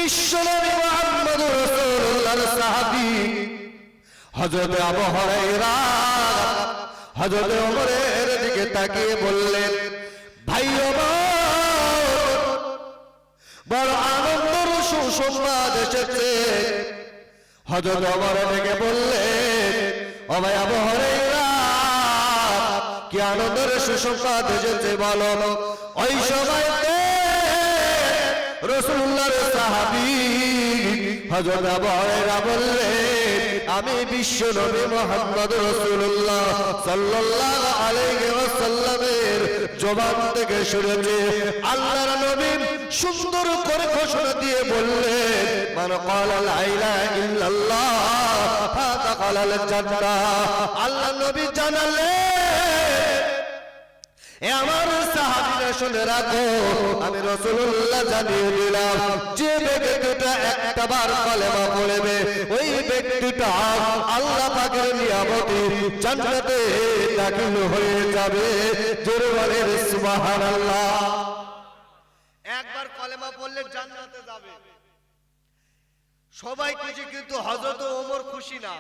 বিশ্বনবী মুহাম্মদুর রাসূলুল্লাহর সাহাবী হযরত আবু হুরায়রা হযরত ওমরের দিকে তাকিয়ে বললেন, ভাই ওমর, বড় আনন্দের সুসংবাদ এসেছে। হযরত ওমর ডেকে বললেন, ও ভাই আবু হুরায়রা, কি আনন্দের সুসংবাদ এসেছে বলো। ওই সময়তে রাসূলুল্লাহর সাহাবী হযরত আবু হুরায়রা বললেন, আমি বিশ্ব নবী মুহাম্মদ রাসূলুল্লাহ সাল্লাল্লাহু আলাইহি ওয়াসাল্লামের জবান থেকে শুনেছি আল্লাহর নবী সুন্দর করে ঘোষণা দিয়ে বললেন, মান ক্বালা লা ইলাহা ইল্লাল্লাহ ফাদাখালাল জান্নাহ। আল্লাহর নবী জানালেন, এ আমার সাহাবীরা শুনে রাখো, আমি রাসূলুল্লাহ জানিয়ে দিলাম, যে ব্যক্তিটা একবার কালেমা পড়বে ওই ব্যক্তিটা আল্লাহ পাকের নিয়ামতে জান্নাতে দাখিল হয়ে যাবে। জোরে বলেন সুবহানাল্লাহ। একবার কালেমা পড়লে জান্নাতে যাবে। সবাই খুশি, কিন্তু হযরত ওমর খুশি না।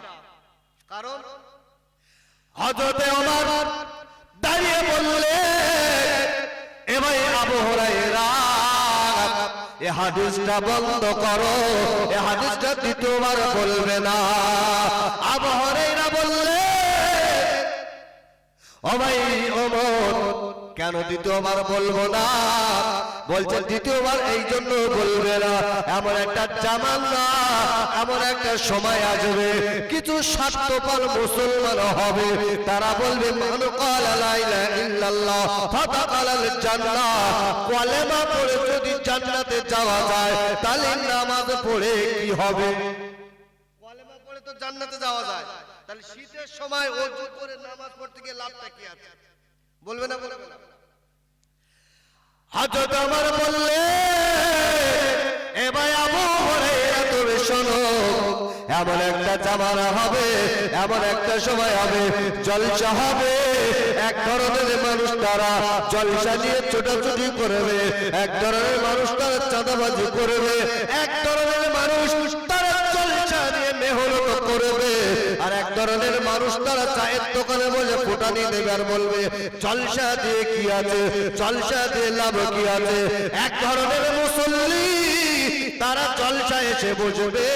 কারণ হযরত ওমর দাঁড়িয়ে বললেন, এ ভাই আবু হুরায়রা, এই হাদিসটা বন্ধ করো, এই হাদিসটা দ্বিতীয়বার বলবে না। আবু হুরায়রা বললেন, ও ভাই ওমর, কেন দ্বিতীয়বার বলবো না? বলছে দ্বিতীয়বার এই জন্য বলবে না, এমন একটা জামানা, এমন একটা সময় আসবে, কিছু স্বার্থপর মুসলমান হবে, তারা বলবে মান ক্বালা লা ইলাহা ইল্লাল্লাহ ফাদাখালাল জান্নাহ। কালেমা পড়ে যদি জান্নাতে যাওয়া যায়, তাহলে নামাজ পড়ে কি হবে? কালেমা পড়ে তো জান্নাতে যাওয়া যায়, তাহলে শীতের সময় ওযু করে নামাজ পড়তে গিয়ে লাভটা কি আছে? বলবে না, বলবে না। হযরত ওমর বললেন, এ ভাই আবু হুরায়রা, তুমি শোনো, এমন একটা জামানা হবে, এমন একটা সময় হবে, জলসা হবে, এক ধরনের মানুষ তারা জলসা নিয়ে ছোটাছুটি করবে, এক ধরনের মানুষ তারা চাঁদাবাজি করবে, এক ধরনের মানুষ তারা জলসা নিয়ে মেহনত করবে, আর এক ধরনের মানুষ তারা চায়ের দোকানে বসে ফুটানি দেবে আর বলবে জলসা দিয়ে কি আছে, জলসা দিয়ে লাভ কি আছে। এক ধরনের মুসল্লি তারা জলসা এসে বসবে,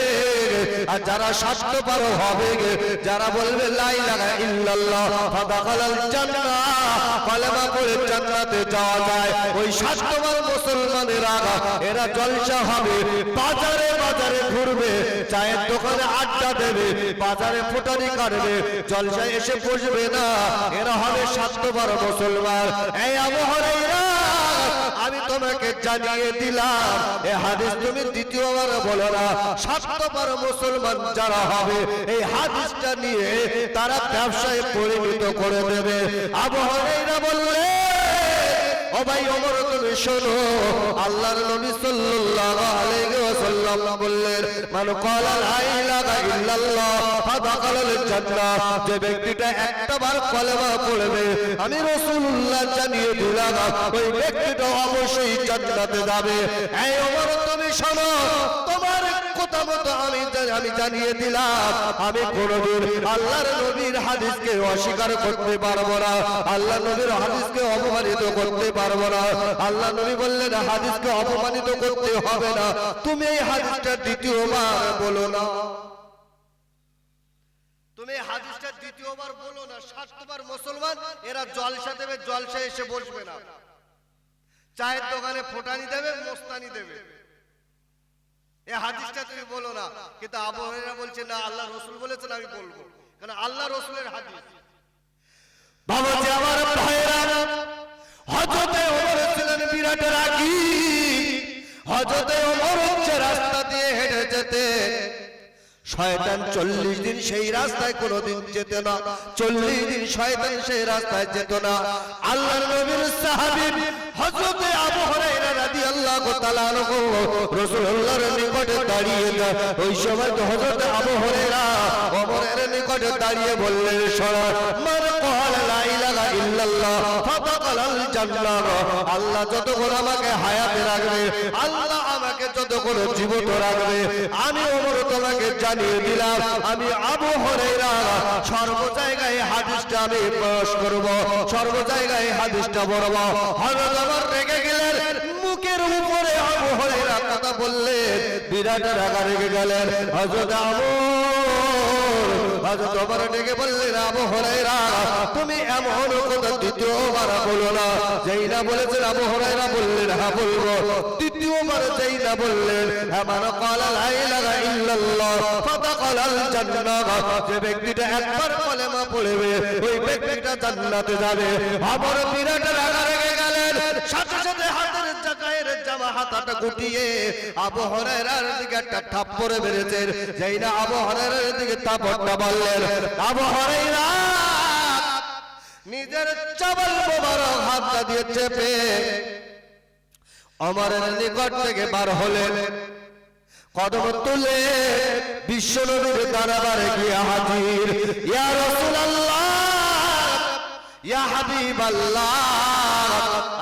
আর যারা স্বার্থপর হবে, যারা বলবে লা ইলাহা ইল্লাল্লাহ ফাদাখালাল জান্নাহ, কালেমা পড়ে জান্নাতে যাওয়া যায়, ওই স্বার্থপর মুসলমানেরা এরা জলসা হবে, বাজারে বাজারে ঘুরবে, চায়ের দোকানে আড্ডা দেবে, বাজারে ফুটানি কাটবে, জলসায় এসে বসবে না, এরা হবে স্বার্থপর মুসলমান। এই আবু হুরায়রা, আমি তোমাকে জানিয়ে দিলাম, এই হাদিস তুমি দ্বিতীয়বার বলো না। স্বার্থপর মুসলমান যারা হবে, এই হাদিসটা নিয়ে তারা ব্যবসায় পরিণত করে দেবে। আবু হুরায়রা বললেন, ও ভাই ওমর, তুমি শোনো, আল্লাহর নবী সাল্লাল্লাহু আলাইহি ওয়াসাল্লাম বললেন, মান ক্বালা লা ইলাহা ইল্লাল্লাহ ফাদাখালাল জান্নাহ। যে ব্যক্তিটা একবার কালেমা পড়বে, আমি রাসূলুল্লাহ জানিয়ে দিলাম, ওই ব্যক্তিটা অবশ্যই জান্নাতে যাবে। এই ওমর, তুমি শোনো, তোমার কথা মতো আমি জানিয়ে দিলাম, আমি কোনদিন আল্লাহর নবীর হাদিসকে অস্বীকার করতে পারবো না, আল্লাহ নবীর হাদিসকে অপমানিত করতে পারবো না। আল্লাহ নবী বললেন হাদিসকে অপমানিত করতে হবে না, তুমি এই হাদিসটা দ্বিতীয়বার বলো না, তুমি হাদিসটা দ্বিতীয়বার বলো না। স্বার্থপর মুসলমান এরা জলসা দেবে, জলসা এসে বসবে না, চায়ের দোকানে ফোটানি দেবে, মোস্তানি দেবে, এই হাদিসটা তুমি বলো না। কিন্তু আবু হুরায়রা বলছে না, আল্লাহ রাসূল বলেছেন, আমি বলবো, কারণ আল্লাহ রাসূলের হাদিস। বাবাজি আমার ভাইরা, হযরত ওমর ছিলেন বিরাট রাগী। হযরত ওমর হচ্ছে রাস্তা দিয়ে হেঁটে যেতে, শয়তান 40 দিন সেই রাস্তায় কোনোদিন যেত না, 40 দিন শয়তান সেই রাস্তায় যেত না। আল্লাহর নবীর সাহাবী হযরত আবু হুরায়রা রাদিয়াল্লাহু তাআলা আনহু রাসূলুল্লাহর নিকটে দাঁড়িয়ে যায়। ওই সময় হযরত আবু হুরায়রা ওমরের নিকটে দাঁড়িয়ে বললেন, শোনো, মান ক্বালা লা ইলাহা ইল্লাল্লাহ ইল্লাল্লাহ ফাদাখালাল জান্নাহ। আল্লাহ যতক্ষণ আমাকে হায়াতে রাখবে, আল্লাহ আমাকে যতক্ষণ জীবিত রাখবে, আমি ওমর তোমাকে জানিয়ে দিলাম, আমি আবু হুরায়রা সর্ব জায়গায় হাদিসটা আমি পেশ করব, সর্ব জায়গায় হাদিসটা বলব। হযরত ওমর রেগে গেলেন, মুখের উপরে আবু হুরায়রা কথা বললেন, বিরাট রাগ রেগে গেলেন। হযরত ওমর ডেকে বললেন, আবু হুরায়রা তুমি এমন কথা দ্বিতীয়বার বলো না। যেই না বলেছেন আবু হুরায়রা বললেন, হ্যাঁ বলবো। দ্বিতীয়বার যেই না বললেন, মান ক্বালা লা ইলাহা ইল্লাল্লাহ ফাদাখালাল জান্নাহ, যে ব্যক্তিটা একবার কলেমা পড়বে ওই ব্যক্তিটা জান্নাতে যাবে। ওমর বিরাট রাগ রেগে গেলেন, সাথে সাথে হাতের জাকায়ের জামা হাতটা গুটিয়ে আবু হুরায়রার দিকে একটা থাপ্পড় মেরেছেন। যেই না আবু হুরায়রার দিকে থাপ্পড়টা মারলেন, আবু হুরায়রা নিজের চাবল মোবারক হাতটা দিয়ে চেপে ওমরের নিকট থেকে বার হলেন, কদম তুলে বিশ্বনবীর দরবারে গিয়ে হাজির। ইয়া রাসূলুল্লাহ, ইয়া হাবিবাল্লাহ,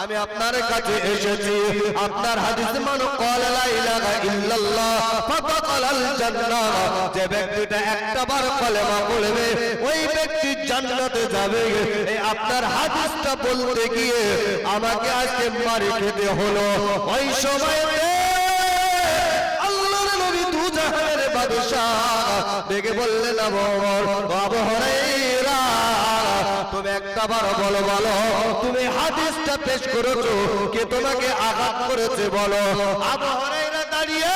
আমি আপনার কাছে এসেছি, আপনার হাদিস মান ক্বালা লা ইলাহা ইল্লাল্লাহ ফাদাখালাল জান্নাহ, যে ব্যক্তিটা একবার কলেমা পড়বে ওই ব্যক্তি জান্নাতে যাবে। এই আপনার হাদিসটা বলতে গিয়ে আমাকে আজকে মারি খেতে হলো। ওই সময়তে আল্লাহর নবী দুজাহানের বাদশা ডেকে বললেন, আবু হুরায়রা তুমি একবার বলো, বলো তুমি হাদিসটা পেশ করেছো, কে তোমাকে আঘাত করেছে বলো। আবু হুরায়রা দাঁড়িয়ে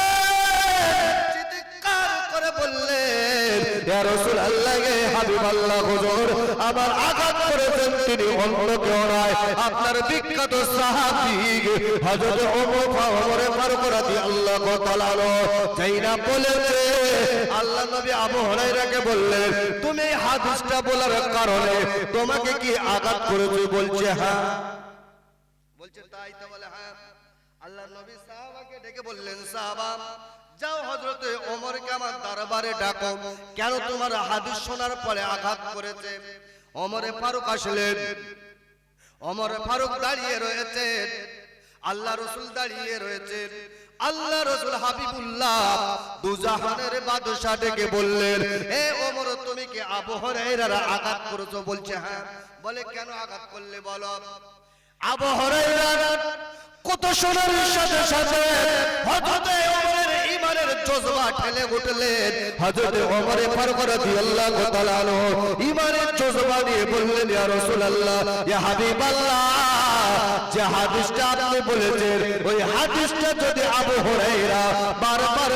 চিৎকার করে বললেন, ইয়া রাসূলুল্লাহ, হাবিবাল্লাহ, হুজুর আমার আঘাত করেছেন তিনি অন্য কেউ নয়, আপনার বিখ্যাত সাহাবী হযরত ওমর ফারুক রাদিয়াল্লাহু তাআলা যেই না বলেছে, আল্লাহ নবী আবু হুরায়রাকে বললেন, তুমি এই হাদিসটা বলার কারণে তোমাকে কি আঘাত করেছে? বলছে হ্যাঁ। বলছে তাই তো? বলে হ্যাঁ। আল্লাহ নবী সাহাবাকে ডেকে বললেন, সাহাবা যাও হযরতে ওমরকে আমার দরবারে ডাকো, কেন তোমার হাদিস শোনার পরে আঘাত করেছে। ওমরে ফারুক আসলেন, ওমরে ফারুক দাঁড়িয়ে রয়েছেন, আল্লাহ রাসূল দাঁড়িয়ে রয়েছেন। আল্লাহ রাসূল হাবিবুল্লাহ দুজাহানের বাদশা ডেকে বললেন, এ ওমর তুমি কি আবু হুরায়রার আঘাত করেছো? বলছে হ্যাঁ। বলে কেন আঘাত করলে বলো। আবু হুরায়রা কত শোনার সাথে সাথে হযরত ওমরের ঈমানের জজবা ঠেলে উঠলেন। হযরত ওমর ফারুক রাদিয়াল্লাহু তাআলা আনহু ঈমানের জজবা নিয়ে বললেন, ইয়া রাসূলুল্লাহ, ইয়া হাবিবাল্লাহ, যে হাদিসটা আপনি বলেছেন ওই হাদিসটা যদি আবু হুরায়রা বারবার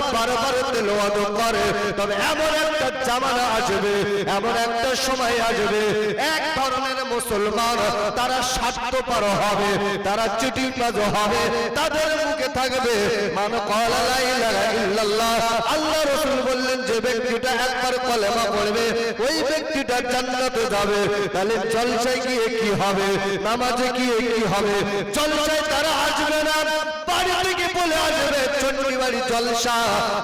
তেলাওয়াত করে, তবে এমন একটা জামানা আসবে, এমন একটা সময় আসবে, এক ধরনের মুসলমান তারা স্বার্থপর হবে, তারা চিটিংবাজ হবে, তাদের মুখে থাকবে মান ক্বালা লা ইলাহা ইল্লাল্লাহ। আল্লাহ রাসূল বললেন, যে ব্যক্তিটা একবার কলেমা পড়বে ওই ব্যক্তিটা জান্নাতে যাবে। তাহলে জলসায় গিয়ে কি হবে, নামাজে গিয়ে কি হবে? জলসায় তারা আসবে না, বাড়ি থেকে বলে আসবে চন্ডীবাড়ি জলসা,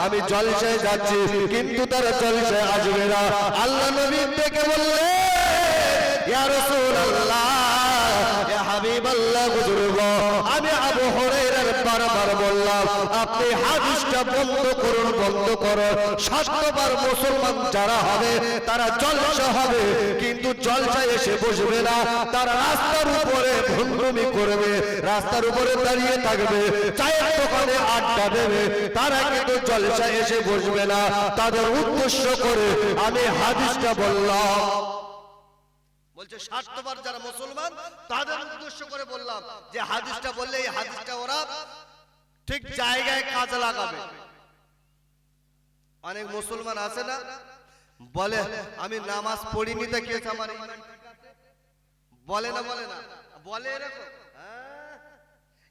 আমি জলসায় যাচ্ছি, কিন্তু তারা জলসায় আসবে না। আল্লাহ নবী ডেকে বললেন, ইয়া রাসূলুল্লাহ, ইয়া হাবিবাল্লাহ, বুজুর্গ আমি আবু হুরায়রার বারবার বললাম আপনি হাদিসটা বন্ধ করুন, বন্ধ করুন। স্বার্থপর মুসলমান যারা হবে তারা জলসা হবে, কিন্তু জলসায় এসে বসবে না, তারা রাস্তার উপরে ভণ্ডুমি করবে, রাস্তার উপরে দাঁড়িয়ে থাকবে, চায়ের দোকানে আড্ডা দেবে, তারা কিন্তু জলসায় এসে বসবে না। তাদের উদ্দেশ্য করে আমি হাদিসটা বললাম। বলছে স্বার্থপর যারা মুসলমান তাদের উদ্দেশ্য করে বললাম যে হাদিসটা বললে এই হাদিসটা ওরা ঠিক জায়গায় কাজে লাগাবে। অনেক মুসলমান আছে না, বলে আমি নামাজ পড়িনি তা কি আছে আমার ঈমান ঠিক আছে, বলে না, বলে না, বলে এরকম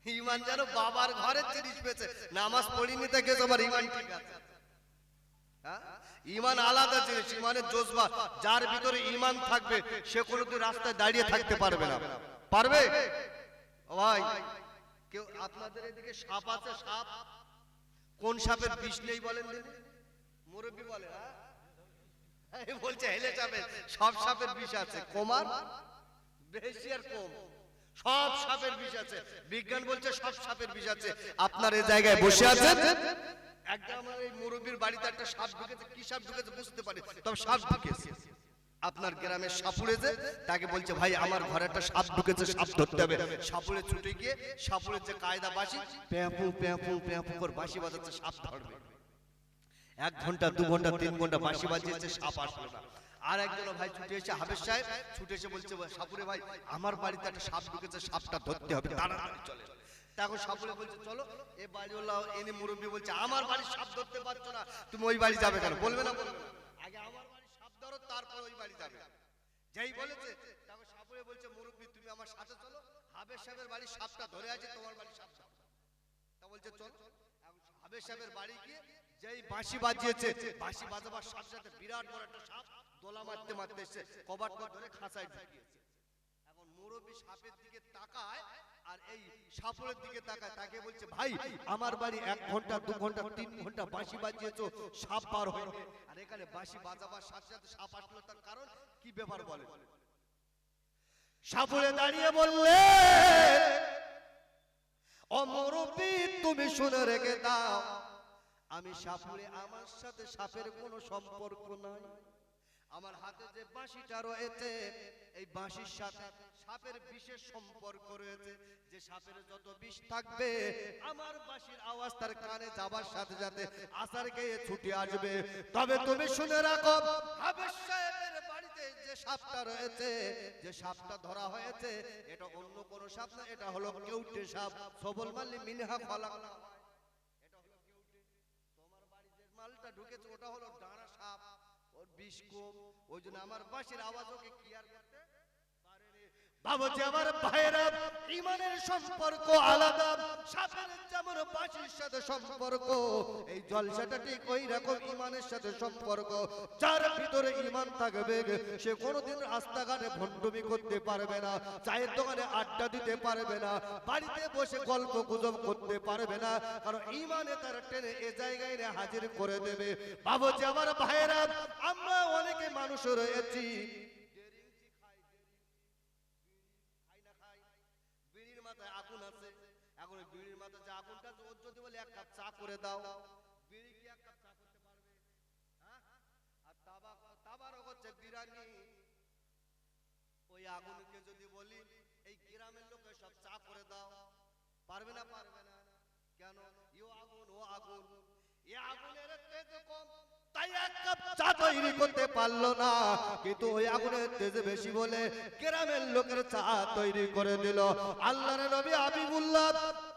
ঈমান যেন বাবার ঘরে জিনিস পেয়েছে, নামাজ পড়িনি তা কি আছে আমার ঈমান ঠিক আছে। ঈমান আলাদা জিনিস, ঈমানের জজবা, যার ভিতরে ঈমান থাকবে সে কোনোদিন রাস্তায় দাঁড়িয়ে থাকতে পারবে না। পারবে ভাই? কেউ আপনাদের এদিকে সাপ আছে? সাপ কোন সাপের বিষ নেই বলেন দিদি? মুরব্বি বলে, বলছে হেলে সাপের, সব সাপের বিষ আছে, কোমার বেশি আর কম, সব সাপের বিষ আছে। বিজ্ঞান বলছে সব সাপের বিষ আছে। আপনার এই জায়গায় বসে আছেন, একদম আমার এই মুরব্বির বাড়িতে একটা সাপ ঢুকেছে, কি সাপ ঢুকেছে বুঝতে পারি, তবে সাপ ঢুকেছে। আপনার গ্রামে সাপুড়েছে, তাকে বলছে ভাই আমার ঘরে একটা সাপ ঢুকেছে, সাপ ধরতে হবে। সাপুড়ে ছুটে গিয়ে সাপুড়ের যে কায়দা বাঁশি, প্যাঁপু প্যাঁপু প্যাঁপু করে বাঁশি বাজাচ্ছে, সাপ ধরবে। 1 ঘন্টা 2 ঘন্টা 3 ঘন্টা বাঁশি বাজিয়েছে, সাপ আসলো না। আর একজন ভাই ছুটে এসে, হাফেজ সাহেব ছুটে এসে বলছে সাপুরে ভাই আমার বাড়িতে একটা সাপ ঢুকেছে, সাপটা ধরতে হবে, তাড়াতাড়ি চলে। তখন সাপুরে বলছে চলো। এ বাড়িওয়ালা এনে মুরব্বী বলছে আমার বাড়ির সাপ ধরতে পারছো না, তুমি ওই বাড়ি যাবে কেন? বলবে না, বলবে না, আগে আমার বাড়ির সাপ ধরো তারপর ওই বাড়ি যাবে। যেই বলেছে তখন সাপুরে বলছে মুরব্বী তুমি আমার সাথে চলো, হাফেজ সাহেবের বাড়ির সাপটা ধরে আছে, তোমার বাড়ির সাপ ধরো। তা বলছে চল। হাফেজ সাহেবের বাড়ি গিয়ে যেই বাঁশি বাজিয়েছে, বাঁশি বাজাবার সাথে সাথে বিরাট বড় একটা সাপ দোলা মারতে মারতে এসে কবাটটা ধরে খাঁচায় ঢুকিয়েছে। এখন মুরব্বী সাপের দিকে তাকায় আর এই সাপুরের দিকে তাকায়, তাকে বলছে ভাই আমার বাড়ি 1 ঘন্টা 2 ঘন্টা 3 ঘন্টা বাঁশি বাজিয়েছো, সাপ পার হয় আর এখানে বাঁশি বাজাবার সাথে সাথে সাপ আসলো, তার কারণ কি ব্যাপার বলে? সাপুরে দাঁড়িয়ে বললে ও মুরব্বী তুমি শুনে রেখে দাও, আমি সাপুরে আমার সাথে সাপের কোনো সম্পর্ক নাই। আমার হাতে যে বাঁশিটা রয়েছে এই বাঁশির সাথে সাপের বিশেষ সম্পর্ক রয়েছে। যে সাপের যত বিষ থাকবে আমার বাঁশির আওয়াজ তার কানে যাবার সাথে সাথে আসার গিয়ে ছুটে আসবে। তবে তুমি শুনে রাখো হাফেজ সাহেবের বাড়িতে যে সাপটা রয়েছে, যে সাপটা ধরা হয়েছে, এটা অন্য কোনো সাপ না, এটা হলো কেউটে সাপ। সবল মাল্লি মিনহা খলাক, এটা হলো কেউটে। তোমার বাড়িতে মালটা ঢুকেছে ওটা হলো ডাঁড়া সাপ, ওর বিষ কম, ওই জন্য আমার বাঁশির আওয়াজ ওকে ক্লিয়ার করতে পারেনি। বাবুজি আমার ভাইরা, ইমানের সম্পর্ক আলাদা। সাপের যেমন বাঁশির সাথে সম্পর্ক, এই জলসাটা ঠিক ওই রকম ইমানের সাথে সম্পর্ক। যার ভিতরে ইমান থাকবে সে কোনোদিন রাস্তাঘাটে ভণ্ডুমি করতে পারবে না, চায়ের দোকানে আড্ডা দিতে পারবে না, বাড়িতে বসে গল্প গুজব করতে পারবে না, কারণ ইমানে তার টেনে এ জায়গায় হাজির করে দেবে। বাবুজি আমার ভাইরা, আমরা অনেকে মানুষ রয়েছি বিড়ির মাথায় আগুন আছে, এখন বিড়ির মাথায় যে আগুনটা ওর যদি বলে 1 কাপ চা করে দাও, বিড়ি কি 1 কাপ চা করতে পারবে? আর তাবারও হচ্ছে বিরানি, ওই আগুনকে যদি বলি এই গ্রামের লোকে সব চা করে দাও, পারবে না? পারবে না। কেন? ইও আগুন ও আগুন, এ আগুনের তেজ কম, তাই 1 কাপ চা তৈরি করতে পারলো না, কিন্তু ওই আগুনের তেজ বেশি বলে গ্রামের লোকের চা তৈরি করে দিল। আল্লাহর নবী হাবিবুল্লাহ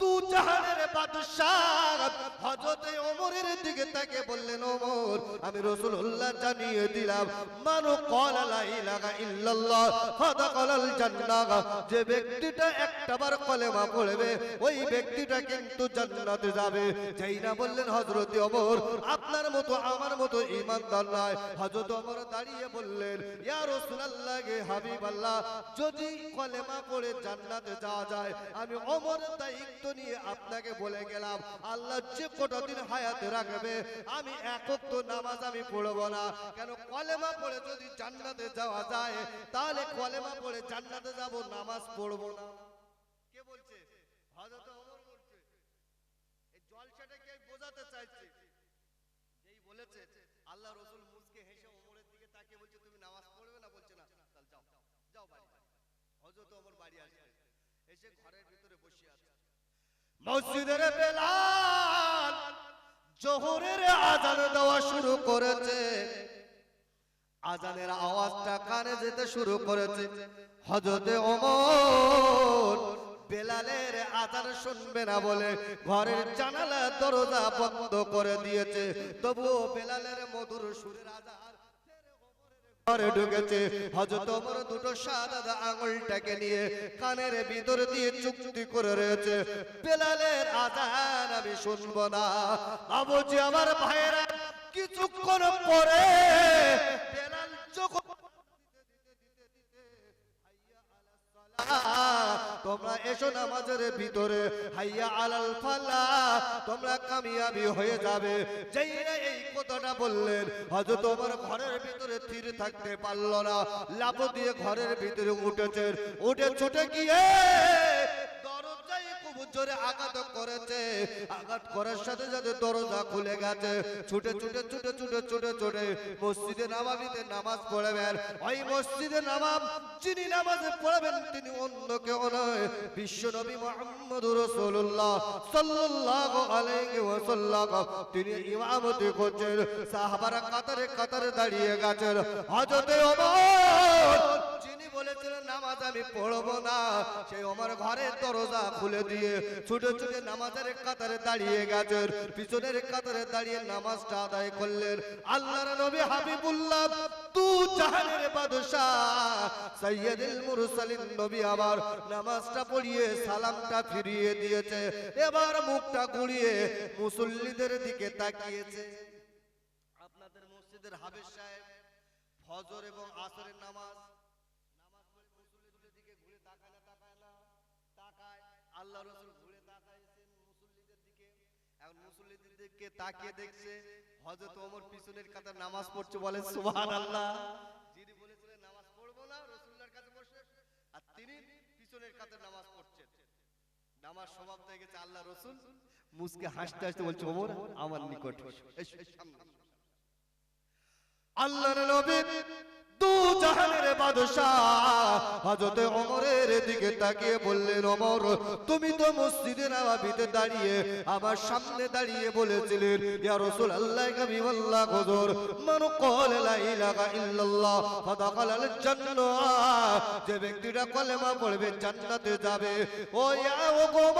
তু জাহানের বাদশাহ হযরত ওমরের দিকে তাকে বললেন ওমর আমি রাসূলুল্লাহ জানিয়ে দিলাম মানো ক্বালা লা ইলাহা ইল্লাল্লাহ ফাদাখালাল জান্নাহ, যে ব্যক্তিটা একটাবার কলেমা পড়বে ওই ব্যক্তিটা কিন্তু জান্নাতে যাবে। যেই না বললেন হযরত ওমর আপনার মতো আমার মতো ঈমানদার নয়, হযরত ওমর দাঁড়িয়ে বললেন ইয়া রাসূলুল্লাহ গে হাবিবাল্লাহ, যদি কলেমা পড়ে জান্নাতে যাওয়া যায় আমি ওমর দায়িত্ব নিয়ে আপনাকে বলে গেলাম আল্লাহ যে কটা দিন হায়াতে রাখবে আমি এক ওয়াক্ত নামাজ আমি পড়ব না। কেন? কলেমা পড়ে যদি জান্নাতে যাওয়া যায় তাহলে কলেমা পড়ে জান্নাতে যাব, নামাজ পড়ব না। কে বলছে? হযরত ওমর বলছে। এই জলসাটা কে বোঝাতে চাইছে? যেই বলেছে আল্লাহ রাসূল মুসকে হেসে ওমরের দিকে তাকিয়ে বলছে তুমি নামাজ পড়বে না? বলছে না। তাহলে যাও যাও বাড়ি। হযরত ওমর বাড়ি আসে, এসে ঘরের ভিতরে বসে আছে। মসজিদের বেলাল জোহরের আযান দেওয়া শুরু করেছে, আযানের আওয়াজটা কানে যেতে শুরু করেছে। হযরত ওমর বেলালের আযান শুনবে না বলে ঘরের জানালা দরজা বন্ধ করে দিয়েছে, তবুও বেলালের মধুর সুরের আযান ঘরে ঢুকেছে। হযরত ওমর দুটো সাদা আঙুলটাকে নিয়ে কানের ভিতর দিয়ে চুক্তি করে রয়েছে বেলালের আযান আমি শুনবো না। বাবুজি আমার ভাইরা, কিছুক্ষণ পরে বেলাল যখন তোমরা এসো নামাজের ভিতরে, হাইয়া আলাল ফালাহ, তোমরা কামিয়াবি হয়ে যাবে। যেই না এই কথাটা বললেন, হযরত ওমর ঘরের ভিতরে স্থির থাকতে পারল না, লাফ দিয়ে ঘরের ভিতরে উঠেছেন। উঠে ছুটে গিয়ে দরজায় খুব জোরে আঘাত করেছে। আঘাত করার সাথে সাথে দরজা খুলে গেছে। ছুটে ছুটে ছুটে ছুটে ছুটে ছুটে মসজিদে নববীতে নামাজ পড়বেন। ওই মসজিদে নবব যিনি নামাজ পড়বেন তিনি অন্য কেউ নয়, বিশ্ব নবী মুহাম্মদুর রাসূলুল্লাহ সাল্লাল্লাহু আলাইহি ওয়াসাল্লাম। তিনি ইমামতি করছেন, সাহাবারা কাতারে কাতারে দাঁড়িয়ে গেছেন। হযরত ওমর যিনি বলেছিলেন নামাজ আমি পড়বো না, সেই ওমর ঘরের দরজা খুলে দিয়ে ছুটে ছুটে নামাজের কাতারে দাঁড়িয়ে গেছেন। পিছনের কাতারে দাঁড়িয়ে নামাজটা আদায় করলেন। আল্লাহর নবী হাবিবুল্লাহ তু জাহানের বাদশা সাইয়্যিদুল মুরসালিন নবী আবার নামাজটা পড়িয়ে সালামটা ফিরিয়ে দিয়েছে। এবার মুখটা ঘুরিয়ে মুসল্লিদের দিকে তাকিয়েছে। আপনাদের মসজিদের হাফেজ সাহেব ফজর এবং আসরের নামাজ পড়ে মুসল্লিদের দিকে ঘুরে তাকায় না? তাকায়। আল্লাহ রাসূল ঘুরে তাকাইছেন মুসল্লিদের দিকে। এখন মুসল্লিদের দিকে তাকিয়ে দেখছে হযরত ওমর পিছনের কাতার নামাজ পড়ছে। বলে সুবহানাল্লাহ। যিনি বলেছিলেন নামাজ পড়বো না, রাসূলুল্লাহর কাছে বসে, আর তিনি পিছনের কাতার নামাজ পড়ছেন। নামাজ সমাপ্ত হয়ে গেছে। আল্লাহ রাসূল মুসকে হাসতে হাসতে বলছে, ওমর আমার নিকট সামনে। আল্লাহর নবী দু জাহানের বাদশা হযরত ওমরের দিকে তাকিয়ে বললেন, ওমর তুমি তো মসজিদে নববীতে দাঁড়িয়ে আমার সামনে দাঁড়িয়ে বলেছিলেন, ইয়া রাসূলুল্লাহ হাবিবাল্লাহ হুজুর মান ক্বালা লা ইলাহা ইল্লাল্লাহ ফাদাখালাল জান্নাহ, যে ব্যক্তিটা কলেমা পড়বে জান্নাতে যাবে। ও ইয়া ওমর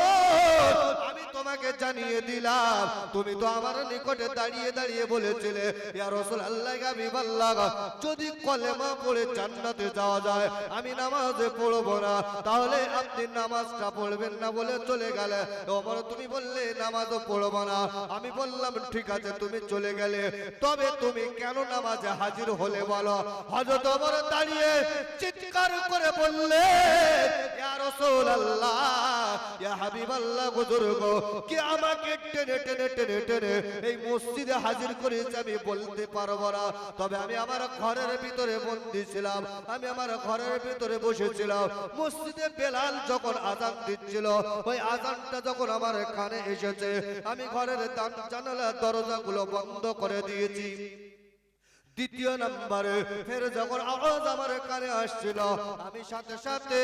আমি তোমাকে জানিয়ে দিলাম, তুমি তো আমার নিকটে দাঁড়িয়ে দাঁড়িয়ে বলেছিলে, ইয়া রাসূলুল্লাহ হাবিবাল্লাহ যদি কলেমা পড়ে জান্নাতে যাওয়া যায় আমি নামাজে পড়বো না, তাহলে আপনি নামাজটা পড়বেন না বলে চলে গেলে। ওমর তুমি বললে নামাজও পড়বো না, আমি বললাম ঠিক আছে তুমি চলে গেলে, তবে তুমি কেন নামাজে হাজির হলে বলো। হযরত ওমর দাঁড়িয়ে চিৎকার করে বললে, ইয়া রাসূলুল্লাহ ইয়া হাবিবাল্লাহ বুজুর্গ কি আমাকে টেনে টেনে টেনে টেনে এই মসজিদে হাজির করেছে আমি বলতে পারবো না, তবে আমি আমার ঘরের ভিতরে বন্দী ছিলাম, আমি আমার ঘরের ভিতরে বসেছিলাম। মসজিদে বেলাল যখন আযান দিচ্ছিল, ওই আযানটা যখন আমার কানে এসেছে, আমি ঘরের জানালা দরজাগুলো বন্ধ করে দিয়েছি। দ্বিতীয় নম্বরে ফের যখন আওয়াজ আমার কানে আসছিল, আমি সাথে সাথে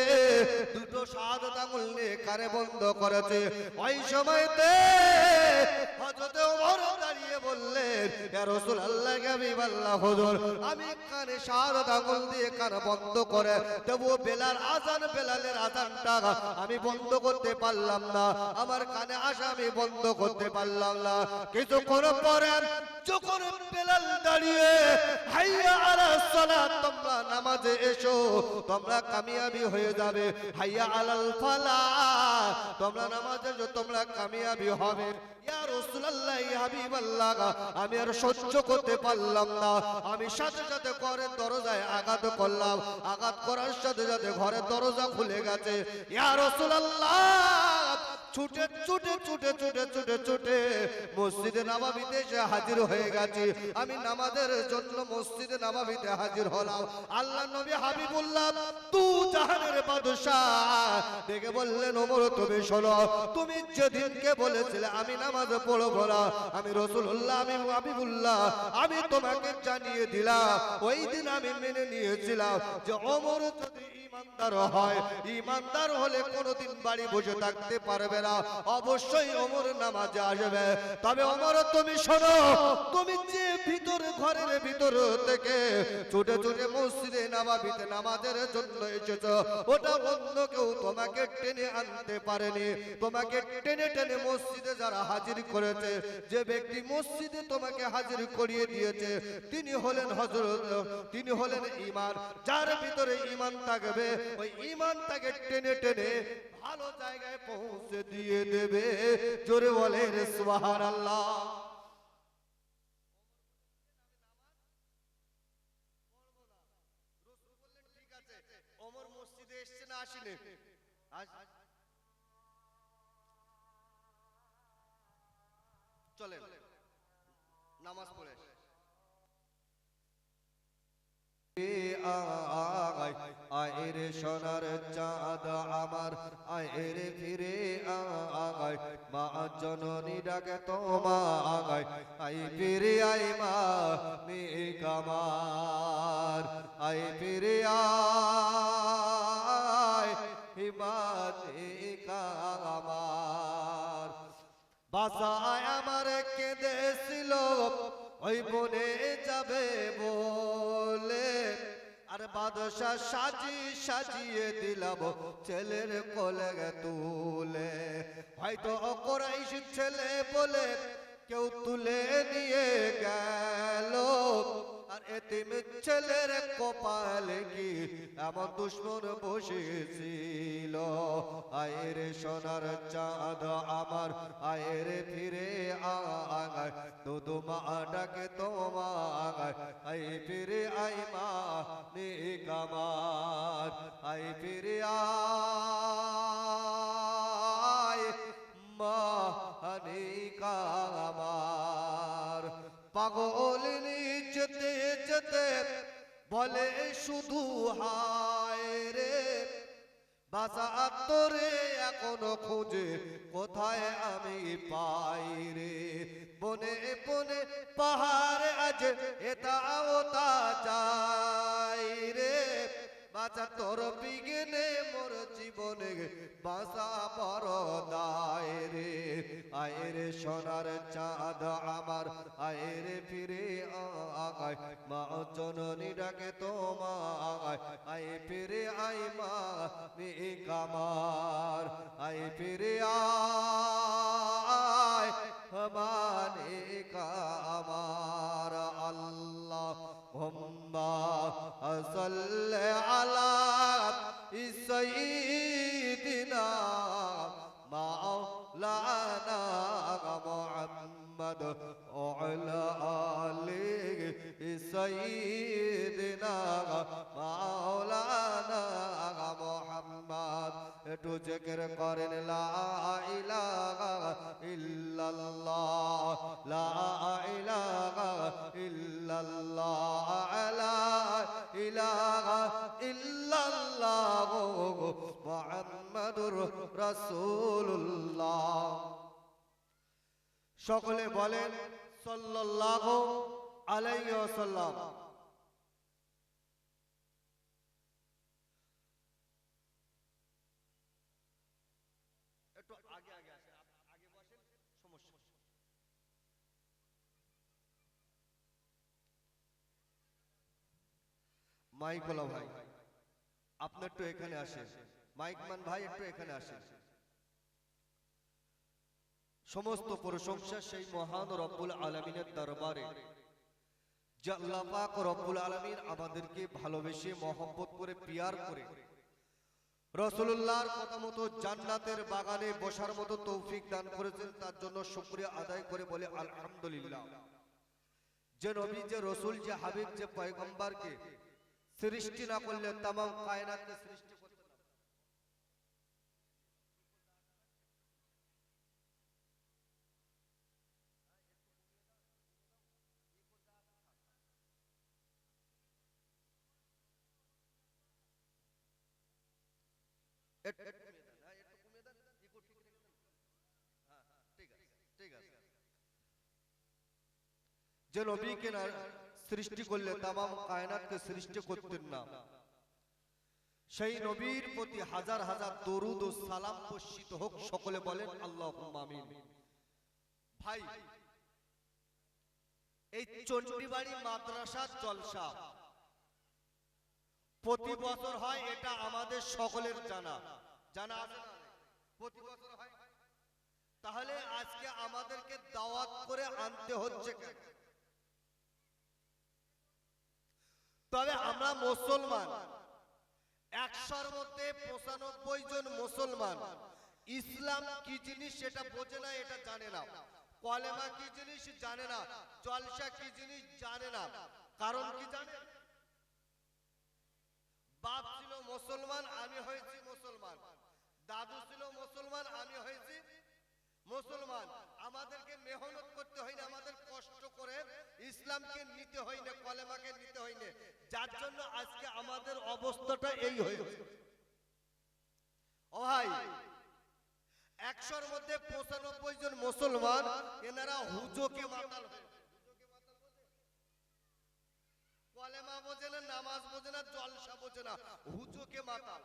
দুটো শাহাদাত আঙ্গুল নিয়ে কানে বন্ধ করেছে। ওই সময়তে হযরত ওমর দাঁড়িয়ে বললেন, ইয়া রাসূলুল্লাহ হাবিবাল্লাহ হুজুর আমি কানে শাহাদাত আঙ্গুল দিয়ে কান বন্ধ করে তবু বেলালের আযানটা আমি বন্ধ করতে পারলাম না, আমার কানে আসা আমি বন্ধ করতে পারলাম না। কিছুক্ষণ পরে যখন বেলাল দাঁড়িয়ে হাইয়া আলাস সালাত তোমরা নামাজে এসো তোমরা কামিয়াবি হয়ে যাবে, হাইয়া আলাল ফালাহ তোমরা নামাজে এসো তোমরা কামিয়াবি হবে। ইয়া রাসূলুল্লাহ হাবিবাল্লাহ আমি আর সহ্য করতে পারলাম না, আমি সাথে সাথে ঘরের দরজায় আঘাত করলাম, আঘাত করার সাথে সাথে ঘরের দরজা খুলে গেছে। ইয়া রাসূলুল্লাহ ছুটে ছুটে ছুটে ছুটে ছুটে ছুটে মসজিদে নববীতে এসে হাজির হয়ে গেছি। আমি নামাজের জন্য মসজিদে নববীতে হাজির হলাম। আল্লাহ নবী হাবিবুল্লাহ তু জাহানের বাদশা দেখে বললেন, ওমর তুমি শোনো, তুমি যেদিনকে বলেছিলে আমি নামাজ পড়বো না, আমি রাসূলুল্লাহ আমি হাবিবুল্লাহ আমি তোমাকে জানিয়ে দিলাম, ওই দিন আমি মেনে নিয়েছিলাম যে ওমর যদি ইমানদার হয়, ইমানদার হলে কোনোদিন বাড়ি বসে থাকতে পারবে না, অবশ্যই ওমর নামাজে আসবে। তবে ওমর তুমি শোনো, তুমি যে ঘরের ভিতর থেকে ছুটে ছুটে মসজিদে নববীতে নামাজের জন্য এসেছো, ওটা অন্য কেউ তোমাকে টেনে আনতে পারেনি। তোমাকে টেনে টেনে মসজিদে যারা হাজির করেছে, যে ব্যক্তি মসজিদে তোমাকে হাজির করিয়ে দিয়েছে তিনি হলেন ঈমান। যার ভিতরে ঈমান থাকবে ওই ঈমান তাকে টেনে টেনে ভালো জায়গায় পৌঁছে দিয়ে দেবে। জোরে বলেন সুবহানাল্লাহ। ওমর মসজিদে এসছে না আসিনি চলেন নামাজ পড়ে আয়ের সোনার চাঁদ আমার আয়ের ফিরে আয় মা জননী ডাকে তোমায় আই ফিরে আই মা কামার আই ফিরে আয় হিমাতে কামার বাসায় আমার কেঁদেছিল ওই বনে যাবে বলে আর বাদশা সাজিয়ে দিলাম ছেলের কোলে তুলে হয়তো কোরাইশ ছেলে বলে কেউ তুলে নিয়ে গেল আর এতিম ছেলের কপালে কি এমন দুশ্মন বসেছিল আয়ের সোনার চাঁদ আমার আয়ের ফিরে আয় দুদু মা ডাকে তোমায় আই ফিরে আই মা কামার আই ফিরে আয় মা কামার পাগল যেতে যেতে বলে শুধু হায় রে বাসা তোরে এখনো খুঁজে কোথায় আমি পাই রে বনে বনে পাহাড়ে আজ এটা ওটা যাই রে বাঁচা তোর বিঘ্নে মোর জীবনে বাঁচা বড় দায় রে আয়ের সোনার চাঁদ আমার আয়ের ফিরে আয় মা জননী ডাকে তোমায় আয় ফিরে আই মা কামার আয় ফিরে আয় মানে কামার আল্লাহ সাল্লি আলা সাইয়্যিদিনা মাওলানা মুহাম্মদ ওয়া আলা আলি সাইয়্যিদিনা মাওলানা মুহাম্মদ একটু জিকির করেন লা ইলাহা ইল্লাল্লাহ লা ইলাহা ইল্লাল্লাহ লা ইলাহা ইল্লাল্লাহ মুহাম্মাদুর রাসূলুল্লাহ সকলে বলেন সাল্লাল্লাহু আলাইহি ওয়াসাল্লাম একটু আগে আগে আসেন আগে বসেন সমস্যা মাইকলা ভাই আপনি একটু এখানে আসেন মাইকমান ভাই একটু এখানে আসেন সমস্ত প্রশংসা সেই মহান রব্বুল আলামিনের দরবারে যে আল্লাহ পাক রব্বুল আলামিন আমাদেরকে ভালোবেসে মহব্বত করে পিয়ার করে রাসূলুল্লাহর কথা মতো জান্নাতের বাগানে বসার মতো তৌফিক দান করেছেন তার জন্য শুকরিয়া আদায় করে বলে আলহামদুলিল্লাহ যে নবী যে রাসূল যে হাবিব যে পয়গম্বরকে সৃষ্টি না করলে तमाम কায়নাতকে সৃষ্টি করতে না একটু কমিয়ে দেন ইকো ঠিক রেখে দেন হ্যাঁ ঠিক আছে ঠিক আছে যে নবীকে সৃষ্টি করলে तमाम কায়নাতকে সৃষ্টি করতেন না সেই নবীর প্রতি হাজার হাজার দরুদ ও সালাম বর্ষিত হোক সকলে বলেন আল্লাহুম্মা আমিন ভাই এই চণ্ডীবাড়ি মাদ্রাসার জলসা প্রতি বছর হয় এটা আমাদের সকলের জানা জানা আছে না প্রতি বছর হয় তাহলে আজকে আমাদেরকে দাওয়াত করে আনতে হচ্ছে কেন তবে আমরা মুসলমান 100-র মধ্যে 95 জন মুসলমান ইসলাম কি জিনিস সেটা বোঝে না এটা জানে না কলেমা কি জিনিস জানে না জলসা কি জিনিস জানে না কারণ কি জানে বাপ ছিল মুসলমান, আমি হয়েছি মুসলমান। দাদু ছিল মুসলমান, আমি হয়েছি মুসলমান। আমাদেরকে মেহনত করতে হয় না, আমাদের কষ্ট করে ইসলামকে নিতে হয় না, কলেমাকে নিতে হয় না, যার জন্য আজকে আমাদের অবস্থাটা এই হয়েছে। ও ভাই, 100-র মধ্যে 95 জন মুসলমান, এনারা হুজুকে মাতাল হয়েছে। কলেমা বোঝে না, নামাজ বোঝে না, জলসা বোঝে না, হুজুকে মাতাল।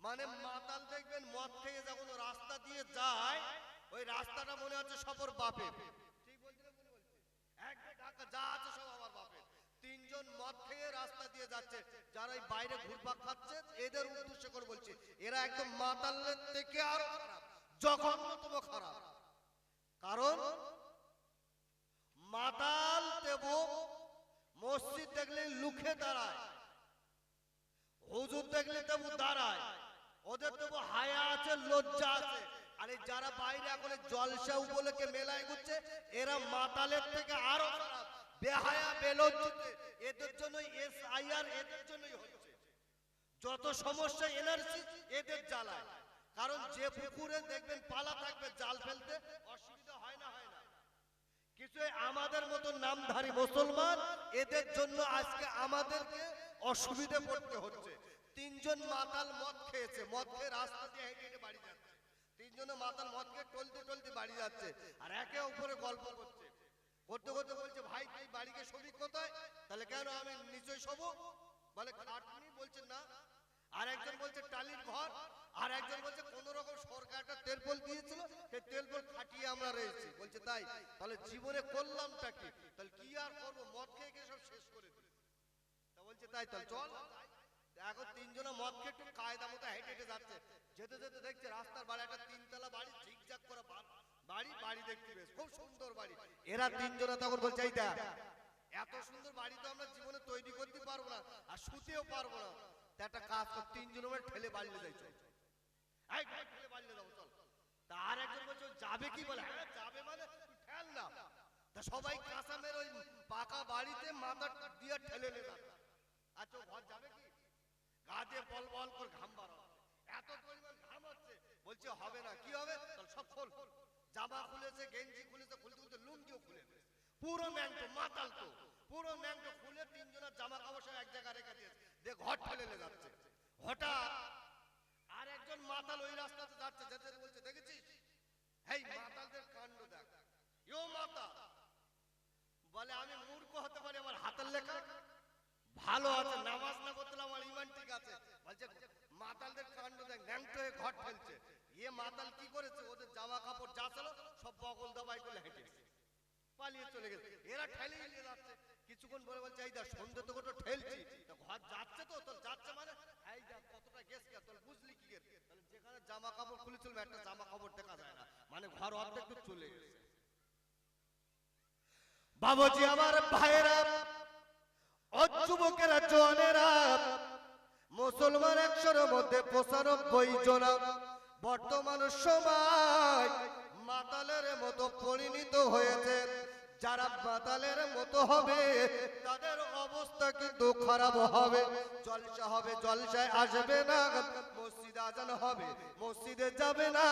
মানে মাতাল দেখবেন মদ খেয়ে যখন রাস্তা দিয়ে যায়, ওই রাস্তাটা মনে হচ্ছে সবর বাপের। ঠিক বলছি না? একবার ঢাকা যা আছে সব আমার বাপের। 3 জন মদ খেয়ে রাস্তা দিয়ে যাচ্ছে, যারা এই বাইরে ঘুরপাক খাচ্ছে, এদের উদ্দেশ্য করে বলছে, এরা একদম মাতালের থেকে আরো খারাপ, জঘন্যতম খারাপ। কারণ মাতাল দেব মসজিদ দেখলে লুকে দাঁড়ায়, হুজুর দেখলে দেবো দাঁড়ায়, ওদের দেবো হায়া আছে, লজ্জা আছে। আরে যারা বাইরে এখন জলসা উপলক্ষে মেলায় ঘুরছে, এরা মাতালের থেকে আরো খারাপ, বেহায়া বেলজ্জিত। এদের জন্য SIR এদের জন্যই হচ্ছে। যত সমস্যা এনার্জি এদের জ্বালায়। কারণ যে পুকুরে দেখবেন পালা থাকবে, জাল ফেলতে অসুবিধা হয় না, হয় না কিছু। আমাদের মতো নামধারী মুসলমান, এদের জন্য আজকে আমাদেরকে অসুবিধা পড়তে হচ্ছে। 3 জন মাতাল মদ খেয়েছে, মদ খেয়ে রাস্তা দিয়ে হেঁটে হেঁটে বাড়ি যাচ্ছে। 3 জনে মাতাল মদ খেয়ে টলতে টলতে বাড়ি যাচ্ছে, আর একে অপরে গল্প করছে। করতে করতে বলছে, ভাই তুই বাড়িকে শোবি কোথায়? তাহলে কেন আমি নিচে শোবো? বলে খাটনি। বলছে না। আর একজন বলছে টালির ঘর, আর একজন বলছে কোন রকম সরকার একটা তেলপল দিয়েছিল, সেই তেলপল খাটিয়ে আমরা রয়েছি। বলছে তাই? তাহলে জীবনে করলামটা কি? তাহলে কি আর করবো, মদ খেয়ে গিয়ে সব শেষ করে দিল। তা বলছে তাই, তাহলে চল। এখন 3 জনে মদ খেয়ে একটু কায়দা মতো হেঁটে হেঁটে যাচ্ছে। যেতে যেতে দেখছে রাস্তার বাড়ি, একটা 3 তলা বাড়ি, ঝিকঝাক করা বাড়ি, বাড়ি দেখতে বেশ খুব সুন্দর বাড়ি। এরা 3 জনে তখন বলছে এই দেখ, এত সুন্দর বাড়ি তো আমরা জীবনে তৈরি করতে পারবো না, আর শুতেও পারবো না। একটা কাজ কর, 3 জন মিলে ঠেলে বাড়লে যাই, চল এই ঠেলে বাড়লে যাবো, চল। তার একজন বলছে যাবে কি? বলে হ্যাঁ যাবে, মানে তুই ঠেল না। তা সবাই কাঁসামের ওই পাকা বাড়িতে মাথা দিয়ে ঠেলে নিয়ে যাচ্ছে। আচ্ছা ঘর যাবে কি? গা দিয়ে বল বল করে ঘাম বার হচ্ছে, এত পরিমাণ ঘাম হচ্ছে। বলছে হবে না। কি হবে? তাহলে সব খোল। জামা খুলেছে, গেঞ্জি খুলেছে, খুলতে খুলতে লুঙ্গিও খুলে দিয়েছে। পুরো ন্যাংটো, মাতাল তো পুরো ন্যাংটো খুলে 3 জনের জামা কাপড় সব এক জায়গায় রেখে দিয়েছে, দিয়ে ঘর ঠেলে যাচ্ছে। হঠাৎ আর একজন মাতাল ওই রাস্তাতে যাচ্ছে, যেতে বলছে দেখেছিস এই মাতালদের কাণ্ড দেখ। ইও মাতাল বলে আমি মূর্খ হতে পারি, আমার হাতের লেখা ভালো আছে, নামাজ না করতে আমার ইমান ঠিক আছে। বলছে মাতালদের কাণ্ড দেখ, ন্যাংটো হয়ে ঘর ঠেলছে। এ মাতাল কি করেছে, ওদের জামা কাপড় যা ছিল সব বগল দাবাই করে হেঁটে পালিয়ে চলে গেছে। এরা ঠেলিয়ে নিয়ে যাচ্ছে। কিছুক্ষণ পরে বলছে এই দেখ সন্ধ্যে তো কত ঠেলছি, ঘর যাচ্ছে তো, তোর যাচ্ছে মানে এই দেখ কতটা গেছ কে, তোর বুঝলি কি? তাহলে যেখানে জামা কাপড় খুলেছিল একটা জামা কাপড় দেখা যায় না, মানে ঘর অর্ধেক চলে গেছে। বাবুজি আমার ভাইয়েরা, ও যুবকেরা, জওয়ানেরা, মুসলমান 100-র মধ্যে 95 জন বর্তমান সময় মাতালের মতো পরিণত হয়েছে। যারা মাতালের মতো হবে তাদের অবস্থা কিন্তু খারাপ হবে। জলসা হবে, জলসায় আসবে না, মসজিদে আজান হবে, মসজিদে যাবে না,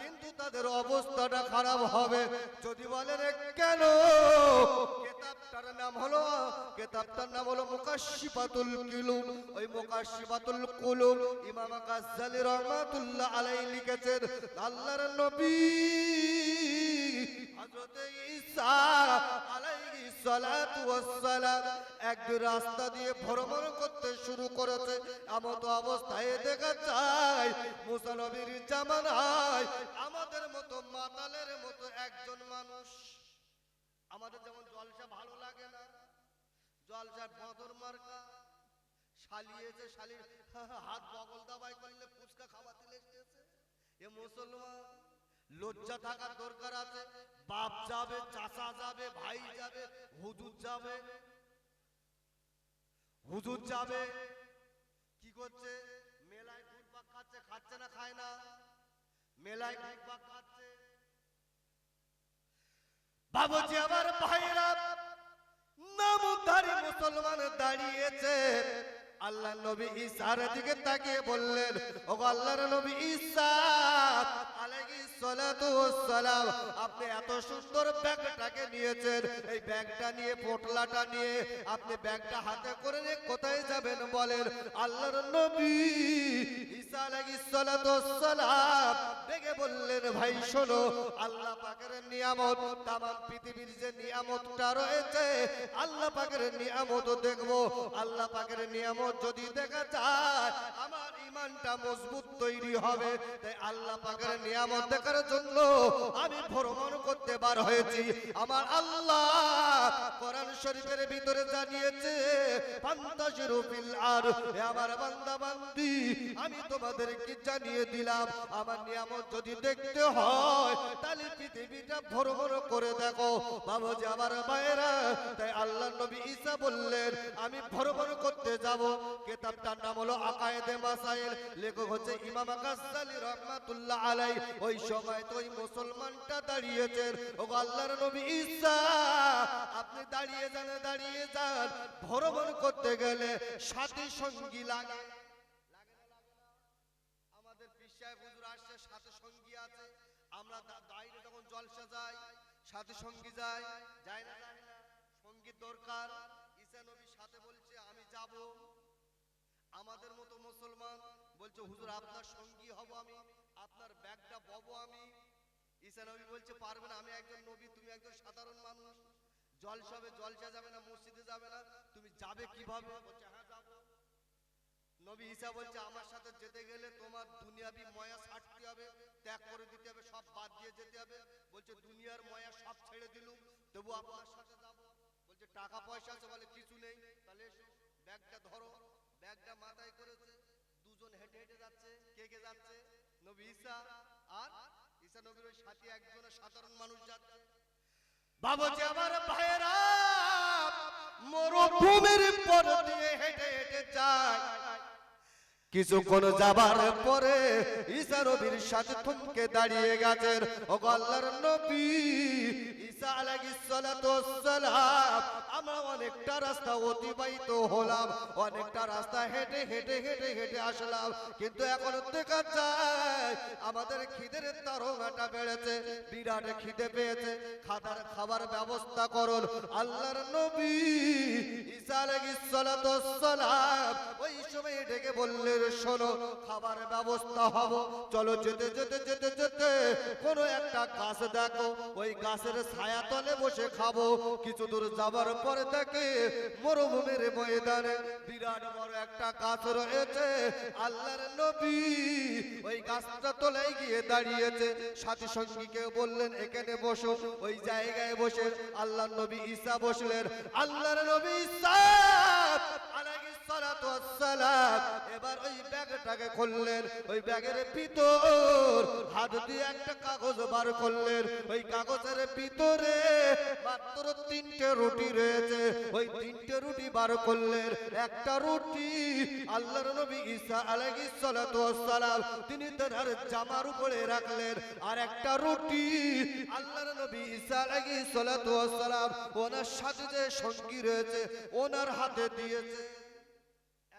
কিন্তু তাদের অবস্থাটা খারাপ হবে। যদি বলেন কেন? কেতাবটার নাম হলো মুকাশশিফাতুল কুলুব। ওই মুকাশশিফাতুল কুলুব ইমাম গাজ্জালী রাহমাতুল্লাহ আলাইহি লিখেছেন, আল্লাহর নবী হযরত ঈসা আলাইহিস সালাতু ওয়াস সালাম এক রাস্তা দিয়ে ভ্রমণ করতে শুরু করেছে। এমন অবস্থায় দেখা যায় মুসা নবীর জামানায় আমাদের মতো মাতালের মতো একজন মানুষ। আমাদের যেমন জলসা ভালো লাগে না, জলসার বদর মার্কা শালিয়েছে, শালির হাত বগল দাবাই করলে ফুচকা খাওয়াতে লেগেছে। এ মুসলমান, লজ্জা থাকার দরকার আছে। বাপ যাবে, চাচা যাবে, ভাই যাবে, হুজুর যাবে। হুজুর যাবে কি করছে? মেলায় ঘুরপাক খাচ্ছে। খাচ্ছে না খায় না? মেলায় ঘুরপাক খাচ্ছে। বাবুজি আমার ভাইরা, নামধারী মুসলমান দাঁড়িয়েছে, আল্লাহ নবী ঈসার দিকে তাকিয়ে বললেন, ওগো আল্লাহর নবী ঈসা আলাইহিস সালাতু ওয়াস সালাম, আপনি এত সুন্দর ব্যাগটাকে নিয়েছেন, এই ব্যাগটা নিয়ে পোটলাটা নিয়ে আপনি ব্যাগটা হাতে করে নিয়ে কোথায় যাবেন বলেন? আল্লাহর নবী ঈসা আলাইহিস সালাতু ওয়াস সালাম বেগে বললেন, ভাই শোনো, আল্লাহ পাকের নিয়ামত, তাম পৃথিবীর যে নিয়ামতটা রয়েছে আল্লাহ পাকের নিয়ামত দেখবো। আল্লাহ পাকের নিয়ামত যদি দেখা যায় আমার ঈমানটা মজবুত তৈরি হবে। তাই আল্লাহ পাকের নিয়ামত দেখার জন্য আমি ভ্রমণ করতে বার হয়েছি। আমার আল্লাহ কোরআন শরীফের ভিতরে জানিয়েছে, ফান্তাশিরু ফিল আরদ, হে আমার বান্দা বান্দি, আমি তোমাদেরকে জানিয়ে দিলাম আমার নিয়ামত যদি দেখতে হয় তাহলে পৃথিবীটা ভ্রমণ করে দেখো। বাবাজি আমার ভাইরা, তাই আল্লাহ নবী ঈসা বললেন আমি ভ্রমণ করতে যাব। কিতাবটার নাম হলো আকায়েদে মাসাইল, লেখক হচ্ছে ইমাম গাজ্জালী রাহমাতুল্লাহ আলাইহি। ওই সময় তো ওই মুসলমানটা দাঁড়িয়েছেন, ওগো আল্লাহর নবী ঈসা আপনি দাঁড়িয়ে যান, ভ্রমণ করতে গেলে সাথী সঙ্গী লাগে। আমাদের পীর সাহেব হুজুর আসছে, সাথে সঙ্গী আছে। আমরা বাইরে যখন জলসা যাই সাথে সঙ্গী যায় না, সঙ্গীর দরকার। ঈসা নবী সাথে বলছে আমি যাব। আমাদের মতো মুসলমান বলছে হুজুর আপনার সঙ্গী হব আমি, আপনার ব্যাগটা ববো আমি। ঈসা নবী বলছে পারবে না, আমি একজন নবী, তুমি একজন সাধারণ মানুষ। জলসা যাবে না, মসজিদে যাবে না, তুমি যাবে কিভাবে? বলছে হ্যাঁ যাবো। নবী ঈসা বলছে আমার সাথে যেতে গেলে তোমার দুনিয়াবি ময়া ছাড়তে হবে, ত্যাগ করে দিতে হবে, সব বাদ দিয়ে যেতে হবে। বলছে দুনিয়ার ময়া সব ছেড়ে দিলুম, তবু আপনার সাথে যাব। বলছে টাকা পয়সা আছে? বলে কিছু নেই। তাহলে এসো, ব্যাগটা ধরো। ব্যাগটা মাথায় করেছে, দুজন হেঁটে হেঁটে যাচ্ছে। কে যাচ্ছে? নবী ঈসা আর ঈসা নবীর ওই সাথী একজনের সাধারণ মানুষ যাচ্ছে। বাবাজি আমার ভাইয়েরা, মরুভূমির পর দিয়ে হেঁটে হেঁটে যায়। কিছুক্ষণ যাবার পরে ঈসা নবীর সাথে থমকে দাঁড়িয়ে গেছেন। ওগো আল্লাহর নবী ঈসা আলাইহিস সালাতু ওয়াস সালাম, আমরা অনেকটা রাস্তা অতিবাহিত হলাম, অনেকটা রাস্তা হেঁটে আসলাম, কিন্তু এখন দেখা যায় আমাদের খিদের তাড়নাটা বেড়েছে, বিরাট খিদে পেয়েছে। খাবার ব্যবস্থা করুন। আল্লাহর নবী ঈসা আলাইহিস সালাতু ওয়াস সালাম ওই সময় ডেকে বললেন, শোনো, খাবার ব্যবস্থা হবে, চলো যেতে কোনো একটা গাছ দেখো, ওই গাছের ছায়া তলে বসে খাবো। কিছু দূর যাবার পরে থেকে মরুভূমির ময়দানে বিরাট বড় একটা গাছ রয়েছে। আল্লাহর নবী ওই গাছটা তলে গিয়ে দাঁড়িয়েছে। সাথী সঙ্গীকে বললেন এখানে বসো। ওই জায়গায় বসে আল্লাহর নবী ঈসা বসলেন। আল্লাহর নবী ঈসা আলাইহিস সালাতু ওয়াস সালাম এবার ওই ব্যাগটাকে খুললেন। ওই ব্যাগের ভিতর হাত দিয়ে একটা কাগজ বার করলেন। ওই কাগজের ভিতরে মাত্র 3টে রুটি রয়েছে। ওই 3টে রুটি বার করলেন। একটা রুটি আল্লাহর নবী ঈসা আলাইহিস সালাতু ওয়াস সালাম তিনি তার জামার উপরে রাখলেন, আর একটা রুটি আল্লাহর নবী ঈসা আলাইহিস সালাতু ওয়াস সালাম ওনার সাথে যে সঙ্গী রয়েছে ওনার হাতে দিয়েছে।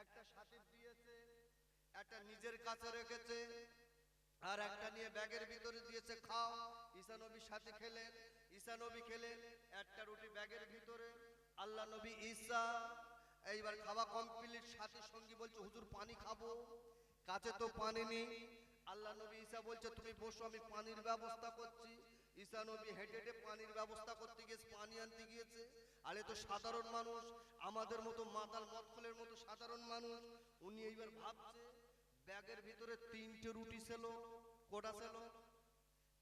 একটা সাথে দিয়েছে, একটা নিজের কাছে রেখেছে, আর একটা নিয়ে ব্যাগের ভিতরে দিয়েছে, খাও। ঈসা নবী সাথে খেলেন, ঈসা নবী খেলেন, একটা রুটি ব্যাগের ভিতরে। আল্লাহ নবী ঈসা এইবার খাওয়া কমপ্লিট। সাথে সঙ্গী বলছে হুজুর পানি খাবো, কাছে তো পানি নেই। আল্লাহ নবী ঈসা বলছে তুমি বসো, আমি পানির ব্যবস্থা করছি। ঈসা নবী হেঁটে হেঁটে পানির ব্যবস্থা করতে গিয়েছে, পানি আনতে গিয়েছে। আর এ তো সাধারণ মানুষ, আমাদের মতো মাতাল মতফলের মতো সাধারণ মানুষ। উনি এইবার ভাবছে ব্যাগের ভিতরে 3টে রুটি ছিল, কোটা ছিল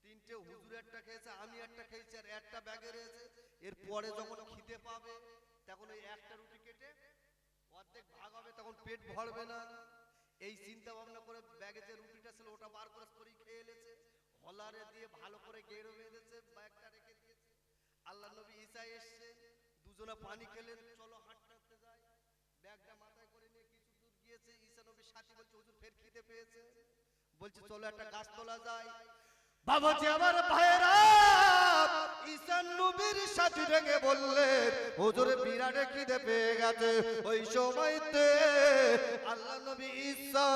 3টে, হুজুর একটা খেয়েছে, আমি একটা খেয়েছি, আর একটা ব্যাগে রয়েছে। এরপরে যখন খিদে পাবে তখন ওই একটা রুটি কেটে অর্ধেক ভাগ হবে, তখন পেট ভরবে না। এই চিন্তা ভাবনা করে ব্যাগে যে রুটিটা ছিল ওটা বার করে খেয়ে এলেছে, হলারে দিয়ে ভালো করে গেড়ে বেঁধেছে, ব্যাগটা রেখে দিয়েছে। আল্লাহ নবী ঈসা এসছে, দুজনে পানি খেলেন, চলো হাঁটতে যাই। ব্যাগটা মাথায় করে নিয়ে কিছু দূর গিয়েছে। ঈসা নবীর সাথী বলছে হুজুর ফের খিদে পেয়েছে, বলছে চলো একটা গাছ তোলা যায়। বাবাজি আমার ভাইয়েরা, ঈসা নবীর সাথী ডেকে বললেন হুজুর বিরাট খিদে পেয়ে গেছে। ওই সময়তে আল্লাহ নবী ঈসা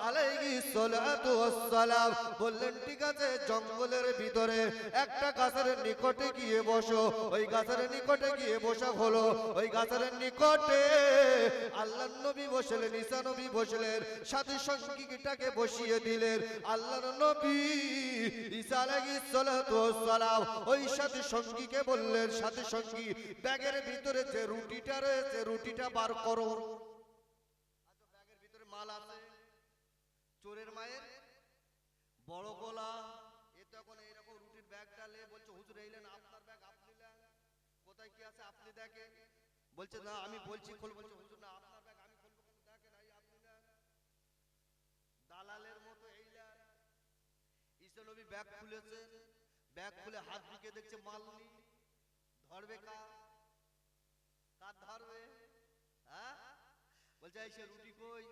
আলাইহিস সালাতু ওয়াস সালাম বললেন ঠিক আছে জঙ্গলের ভিতরে একটা গাছের নিকটে গিয়ে বসো। ওই গাছের নিকটে গিয়ে বসা হলো। ওই গাছের নিকটে আল্লাহ নবী বসলেন, ঈসা নবী বসলেন, সাথী সঙ্গীটাকে বসিয়ে দিলেন। আল্লাহর নবী ঈসা আলাইহিস সালাতু ওয়াস সালাম ওই সাথী সঙ্গীকে বললেন সাথী সঙ্গী ব্যাগের ভিতরে যে রুটিটা রয়েছে রুটিটা বার করো। আচ্ছা ব্যাগের ভিতরে মাল আছে, চোরের মায়ের বড় গলা। এ তখন এইরকম রুটির ব্যাগটা নিয়ে বলছে হুজুর এইলেন আপনার ব্যাগ, আপনি নেন, কোথায় কি আছে আপনি দেখেন। বলছে না আমি বলছি খোল। বলছে হুজুর না আপনার ব্যাগ আমি খুলবো কেন, দেখেন এই আপনি নেন। দালালের মতো এইলেন। ঈসা নবী ব্যাগ খুলেছেন, ব্যাগ খুলে হাত দিকে দেখছে মাল নেই। ধরবে কার ধরবে? হ্যাঁ বলছে এই সে রুটি কই?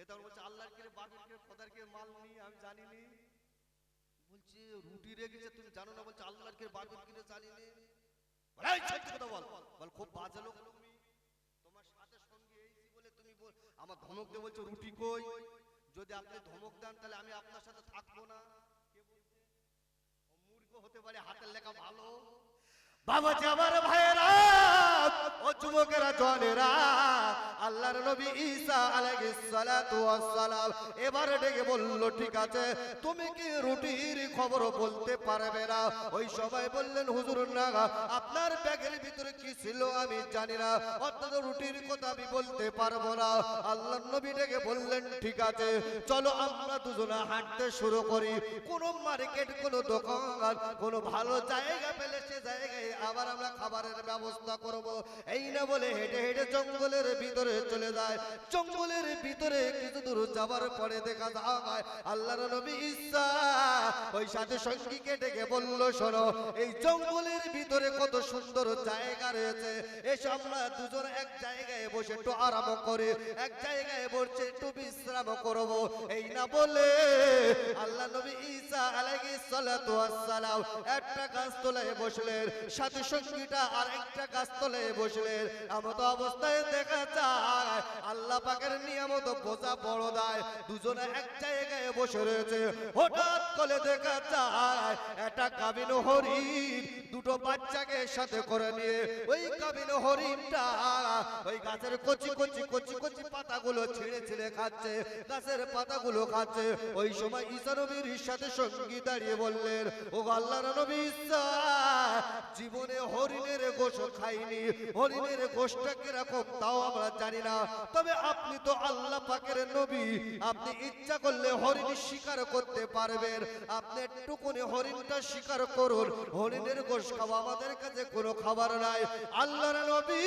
এ তখন বলছে আল্লাহর কে বাবির কে খোদার কে মাল নেই আমি জানিনি। বলছে রুটি রেখেছে তুমি জানো না? বলছে আল্লাহর কে বাবির কে জানিনি। বল এই সত্যি কথা বল। বল খুব বাজে লোক তুমি, তোমার সাথে সঙ্গে এইছি বলে তুমি আমার ধমক দিয়ে বলছো রুটি কই। যদি আপনি ধমক দেন তাহলে আমি আপনার সাথে থাকবো না। কে বলছে? ও মূর্খ হতে পারে, হাতের লেখা ভালো। বাবা আমার ভাইয়েরা ও যুবকেরা জনেরা, আল্লাহর নবী ঈসা আলাইহিস সালাতু ওয়াস সালাম এবারে ডেকে বলল ঠিক আছে তুমি কি রুটির খবর বলতে পারবে না? ওই সবাই বললেন হুজুর না আপনার ব্যাগের ভিতরে কি ছিল আমি জানি না, অর্থাৎ রুটির কথা আমি বলতে পারবো না। আল্লাহর নবী ডেকে বললেন ঠিক আছে চলো আমরা দুজনে হাঁটতে শুরু করি। কোন মার্কেট, কোন দোকান, কোন ভালো জায়গা পেলে সে জায়গায় আবার আমরা খাবারের ব্যবস্থা করব। এই না বলে হেঁটে হেঁটে জঙ্গলের ভিতরে চলে যায়। জঙ্গলের ভিতরে কিছু দূর যাবার পরে দেখা যায় আল্লাহর নবী ঈসা ওই সাথে সঙ্গীকে ডেকে বলল শোনো এই জঙ্গলের ভিতরে কত সুন্দর জায়গা রয়েছে, এসে আমরা দুজন এক জায়গায় বসে একটু আরাম করে এক জায়গায় বসে একটু বিশ্রাম করব। এই না বলে আল্লাহ নবী ঈসা আলাইহিস সালাতু ওয়াস সালাম একটা গাছ তলায় বসলেন, সাথী সঙ্গীটা আর একটা গাছ তলায় বসলেন। এমতো অবস্থায় দেখা যায় আল্লাহ পাকের নিয়ামত বোঝা বড় দায়, দুজনে এক জায়গায় বসে রয়েছে। হঠাৎ করে দেখা যায় একটা গাভীন হরিণ দুটো বাচ্চাকে সাথে করে নিয়ে ওই গাভীন হরিণটা ওই গাছের কচি কচি কচি কচি পাতাগুলো ছিঁড়ে ছিঁড়ে খাচ্ছে, গাছের পাতাগুলো খাচ্ছে। ওই সময় ঈসা নবীর সাথে সঙ্গী দাঁড়িয়ে বললেন ও আল্লাহর নবী ঈসা জীবনে হরিণের গোশত খাইনি, হরিণের গোশতটা কিরকম তাও আমরা জানি না, তবে আপনি তো আল্লাহ পাকের নবী, আপনি ইচ্ছা করলে হরিণ শিকার করতে পারবেন, আপনি একটুকুনি হরিণটা শিকার করুন, হরিণের গোশত খাওয়া আমাদের কাছে কোনো খাবার নাই। আল্লাহর নবী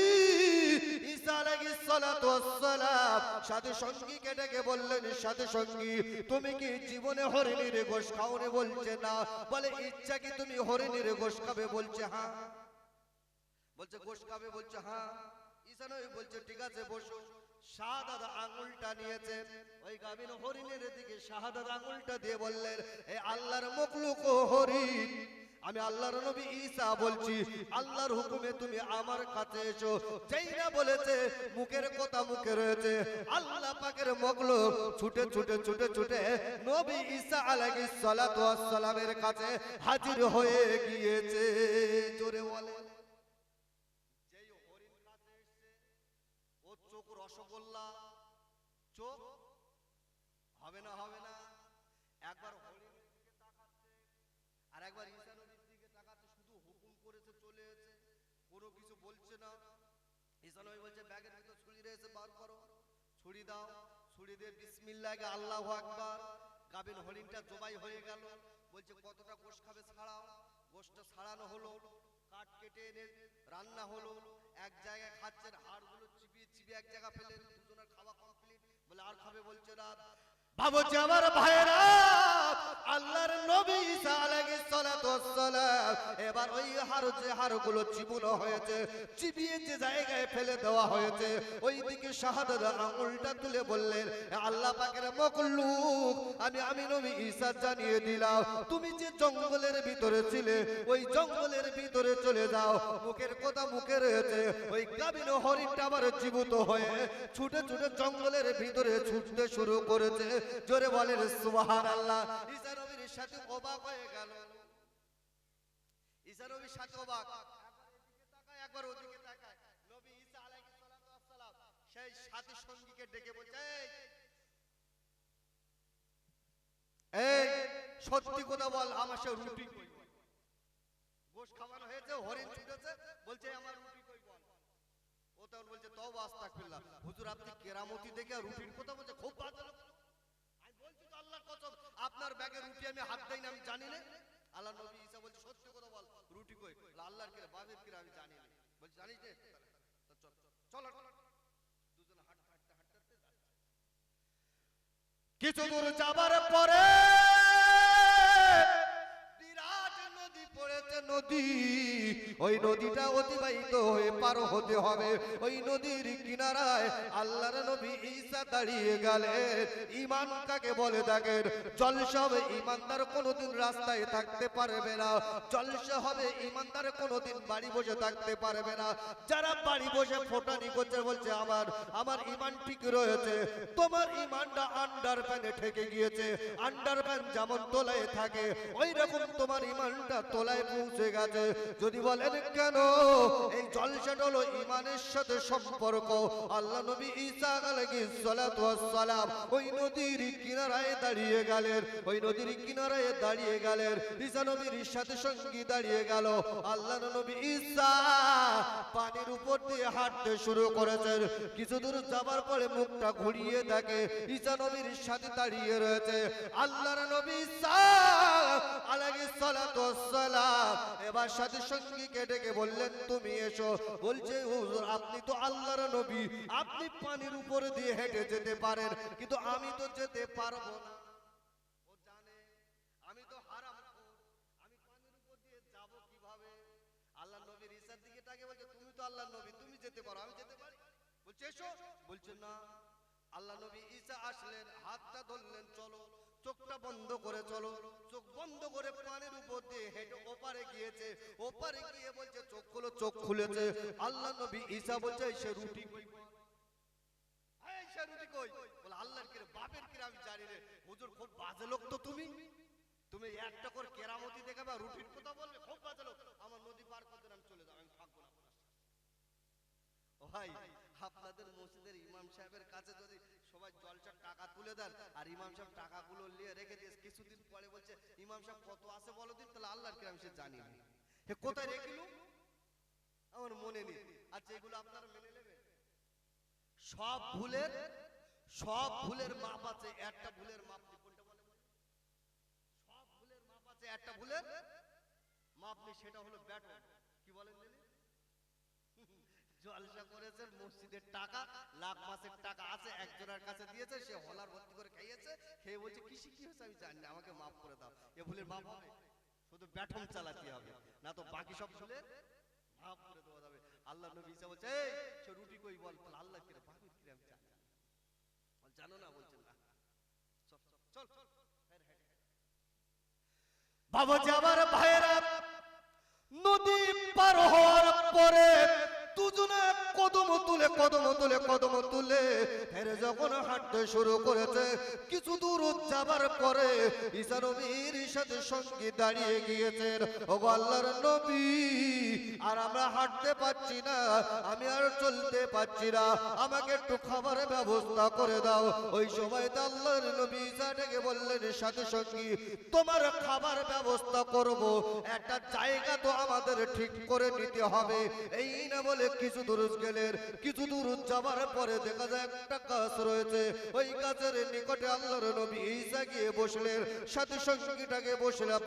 ঈসা আলাইহিস সালাতু ওয়াস সালাম সাথে সঙ্গীকে ডেকে বললেন সাথে সঙ্গী তুমি কি জীবনে হরিণের গোশত খাওনি? বলছে না। বলে ইচ্ছা কি তুমি হরিণের গোশত খাবে? বলছে হ্যাঁ। বলছে গোশত খাবে? বলছে হ্যাঁ। ঈসা নবী বলছে ঠিক আছে বসো। শাহাদাত আঙ্গুলটা নিয়েছেন, ওই গাভীর হরিণের দিকে শাহাদাত আঙ্গুলটা দিয়ে বললেন এ আল্লাহর মখলুক ও হরিণ, আমি আল্লাহর নবী ঈসা বলছি আল্লাহর হুকুমে তুমি আমার কাছে এসো। যেই না বলেছে মুখের কথা মুখে রয়েছে, আল্লাহ পাকের মখলুক ছুটে ছুটে ছুটে ছুটে নবী ঈসা আলাইহিস সালাতু ওয়াস সালামের কাছে হাজির হয়ে গিয়েছে। জোরে বলে যেই হরিণ কাছে এসেছে ও চোখ রসগোল্লা, চোখ হবে না হবে না, একবার হরিণের দিকে তাকাচ্ছে আর একবার ঈসা নবীর দিকে তাকাচ্ছে, শুধু হুকুম করেছে চলে এসেছে, কোনো কিছু বলছে না। ঈসা নবী বলছে ব্যাগের ভিতর ছুরি রয়েছে বার করো, ছুরি দাও, ছুরি দিয়ে বিসমিল্লাহ আল্লাহু আকবার, গাভীর হরিণটা জবাই হয়ে গেল। বলছে কতটা গোশত খাবে ছাড়াও, গোশতটা ছাড়ানো হলো, কাট কেটে এনে রান্না হলো, এক জায়গায় খাচ্ছেন, হাড়গুলো চিবিয়ে চিবিয়ে এক জায়গা ফেলে দুজনের খাওয়া কমপ্লিট। বলে আর খাবে? বলছে না। বাবুজি আমার ভাইরা আল্লাহর নবী ঈসা আলাইহিস সালাতু ওয়াস সালাম এবার ওই যে হাড়গুলো চিবুনো হয়েছে, চিবিয়ে যে জায়গায় ফেলে দেওয়া হয়েছে ওই দিকে শাহাদাত আঙুলটা তুলে বললেন, আল্লাহ পাকের মখলুক, আমি নবী ঈসা জানিয়ে দিলাম, তুমি যে জঙ্গলের ভিতরে ছিলে ওই জঙ্গলের ভিতরে চলে যাও। মুখের কথা মুখে রয়েছে, ওই গাভীর হরিণটা আবার জীবিত হয়ে ছুটে ছুটে জঙ্গলের ভিতরে ছুটতে শুরু করেছে। জোরে বলেন সুবহানাল্লাহ। ঈসা নবীর সাথে অবাক হয়ে গেল, ঈসা নবীর সাথে অবাক, একবার এদিকে তাকায় একবার ওদিকে তাকায়। নবী ঈসা আলাইহিস সালাতু ওয়াস সালাম সেই সাথী সঙ্গীকে ডেকে বলছে, এই সত্যি কথা বল, আমার সে রুটি কই বল। গোশ খাওয়ানো হয়েছে, হরিণ ছুটেছে, বলছে আমার রুটি কই বল। ও তখন বলছে তওবা আস্তাগফিরুল্লাহ, হুজুর আপনি কেরামতি দেখে রুটির কথা বলছে, খুব বাজে লোক। আমি বলছি তো আল্লাহর কসম, আপনার ব্যাগে রুটি আমি হাত দেই না, আমি জানি না। আল্লাহ নবী ঈসা বলছে সত্যি কথা বল, রুটি কই? আল্লাহর কিরা বাবের কিরা আমি জানি না। বলছে জানিস না? চল চল, দুজন হাঁটতে হাঁটতে হাঁটতে যাচ্ছে। কিছু দূর যাবার পরে বিরাট নদী পড়েছে, নদী, ওই নদীটা অতিবাহিত হয়ে পার হতে হবে। ওই নদীর কিনারায় আল্লাহর নবী ঈসা দাঁড়িয়ে গেলেন। ঈমান কাকে বলে দেখেন, জলসা হবে ঈমানদার কোনোদিন রাস্তায় থাকতে পারবে না, জলসা হবে ঈমানদার কোনোদিন বাড়ি বসে থাকতে পারবে না। যারা বাড়ি বসে ফোটানি করছে বলছে আমার ঈমান ঠিক রয়েছে, তোমার ঈমানটা আন্ডারপ্যানে ঠেকে গিয়েছে। আন্ডারপ্যান যেমন তোলায় থাকে ওই রকম তোমার ঈমানটা তোলায় পৌঁছে গেছে। যদি বলেন কেন, এই জলসাটা হলো ঈমানের সাথে সম্পর্ক। আল্লাহ নবী ঈসা আলাইহিস সালাতু ওয়াস সালাম ওই নদীর কিনারায় দাঁড়িয়ে গেলেন, ওই নদীর কিনারায় দাঁড়িয়ে গেলেন। ঈসা নবীর সাথে সঙ্গী দাঁড়িয়ে গেল। আল্লাহ নবী ঈসা পানির উপর দিয়ে হাঁটতে শুরু করেছেন। কিছু দূর যাবার পরে মুখটা ঘুরিয়ে দেখে ঈসা নবীর সাথে দাঁড়িয়ে রয়েছে আল্লাহর নবী ঈসা আলাইহিস সালাতু ওয়াস সালাম। এবার সাথে সঙ্গীকে ডেকে বললেন তুমি এসো। বলছে হুজুর আপনি তো আল্লাহর নবী, আপনি পানির উপর দিয়ে হেঁটে যেতে পারেন, কিন্তু আমি তো যেতে পারবো না। ও জানে আমি তো হারামখোর, আমি পানির উপর দিয়ে যাব কিভাবে? আল্লাহর নবীর ঈসার দিকে তাকিয়ে বলছে তুমি তো আল্লাহর নবী, তুমি যেতে পারো, আমি যেতে পারি? বলছে এসো। বলছে না। আল্লাহ নবী ঈসা আসলেন, হাতটা ধরলেন, চলো। চোখটা বন্ধ করে চলো। চোখ বন্ধ করে পানির উপর দিয়ে হেঁটে ওপারে গিয়েছে। ওপারে গিয়ে বলছে চোখ খুলো, চোখ খুলেছে। আল্লাহ নবী ঈসা বলছে সে রুটি কই? এই সে রুটি কই? বলে আল্লাহর কিরে বাপের কিরে আমি জানি রে। হুজুর খুব বাজে লোক তো তুমি একটা করে কেরামতি দেখাবে আর রুটির কথা বলবে, খুব বাজে লোক। আমার নদী পার করতে আমি চলে যাব, আমি থাকবো না। ভাই আপনাদের মসজিদের ইমাম সাহেবের কাছে যদি সবাই জলসার টাকা তুলে দেন আর ইমাম সাহেব টাকাগুলো নিয়ে রেখে দিয়ে কিছুদিন পরে বলছে ইমাম সাহেব কত আছে বলো দিন, তাহলে আল্লাহর কিরাম সে জানি না হে কোথায় রেখিলু আমার মনে নেই। আচ্ছা এগুলো আপনারা মেনে নেবেন? সব ভুলের মাপ আছে, একটা ভুলের মাপ নেই। কোনটা বলে? সব ভুলের মাপ আছে, একটা ভুলের মাপ নেই, সেটা হলো ব্যাটন। কি বলেন জানি? জলসা করেছেন, মসজিদের টাকা লাখ মাসের টাকা আছে, একজনের কাছে দিয়েছে, সে হলার ভর্তি করে খাইয়েছে, খেয়ে বলছে কৃষি কি হয়েছে আমি জানি না, আমাকে মাফ করে দাও। এ ভুলের মাপ হবে? শুধু ব্যাটন চালাতে হবে, না তো বাকি সব ভুলের মাফ করে দেওয়া যাবে। আল্লাহ নবী ঈসা বলছে এই সে রুটি কই বল? আল্লাহ কিরে বাকির কিরে আমি জানি না। জানো না? বলছেন না। চল চল চল বাবা যাবার ভাইরা নদী পার হওয়ার পরে দুজনে কদম তুলে ফেরে যখন হাঁটতে শুরু করেছে, কিছু দূর যাবার পরে ঈসা নবীর সাথে সঙ্গী দাঁড়িয়ে গিয়েছেন। ওগো আল্লাহর নবী, আর আমরা হাঁটতে পারছি না, আমি আর চলতে পারছি না, আমাকে একটু খাবারের ব্যবস্থা করে দাও। ওই সময় তো আল্লাহর নবী ঈসা ডেকে বললেন সাথে সঙ্গী তোমার খাবার ব্যবস্থা করব, একটা জায়গা তো আমাদের ঠিক করে নিতে হবে। এই না বলে কিছু দূর গেলেন। কিছু দূর যাবার পরে দেখা যায় একটা গাছ রয়েছে, ওই গাছের নিকটে আল্লাহর নবী ঈসা গিয়ে বসলেন, সাথে সঙ্গীটাকে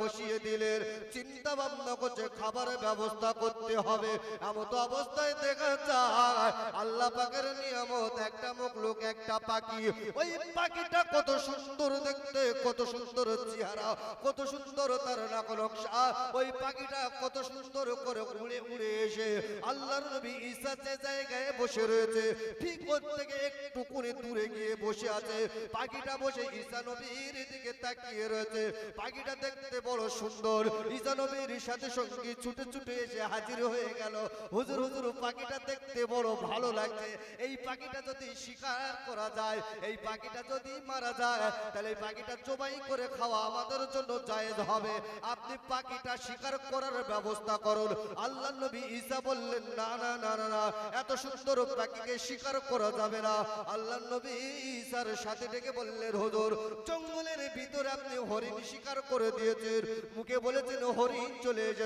বসিয়ে দিলেন। চিন্তা ভাবনা করছে খাবারের ব্যবস্থা করতে হবে। এমন অবস্থায় দেখা যায় আল্লাহ পাকের নিয়ামত একটা মুখ মখলুক, একটা পাখি। ওই পাখিটা কত সুন্দর দেখতে, কত সুন্দর চেহারা, কত সুন্দর তার নাক নকশা। ওই পাখিটা কত সুন্দর করে উড়ে উড়ে এসে আল্লাহর নবী ঈসা যে জায়গায় বসে রয়েছে ঠিক ওর থেকে একটু কোণে দূরে গিয়ে বসে আছে। পাখিটা বসে ঈসা নবীর দিকে তাকিয়ে রয়েছে। পাখিটা দেখতে বড় সুন্দর। ঈসা নবীর সাথে সঙ্গে ছুটে ছুটে এসে হাজির হয়ে গেল। হুজুর হুজুর, পাখিটা দেখতে বড় ভালো লাগছে। এই পাখিটা যদি শিকার করা যায়, এই পাখিটা যদি মারা যায়, তাহলে এই পাখিটা জবাই করে খাওয়া আমাদের জন্য জায়েজ হবে। আপনি পাখিটা শিকার করার ব্যবস্থা করুন। আল্লাহ নবী ঈসা বললেন, না না না না না, এত সুন্দর পাখিকে শিকার করা যাবে না। আল্লাহ নবী ঈসার সাথে ডেকে বললেন, হুজুর, জঙ্গলের ভিতরে আপনি হরিণ শিকার করে দিয়েছেন, মুখে বলেছেন হরিণ চলে যেতে।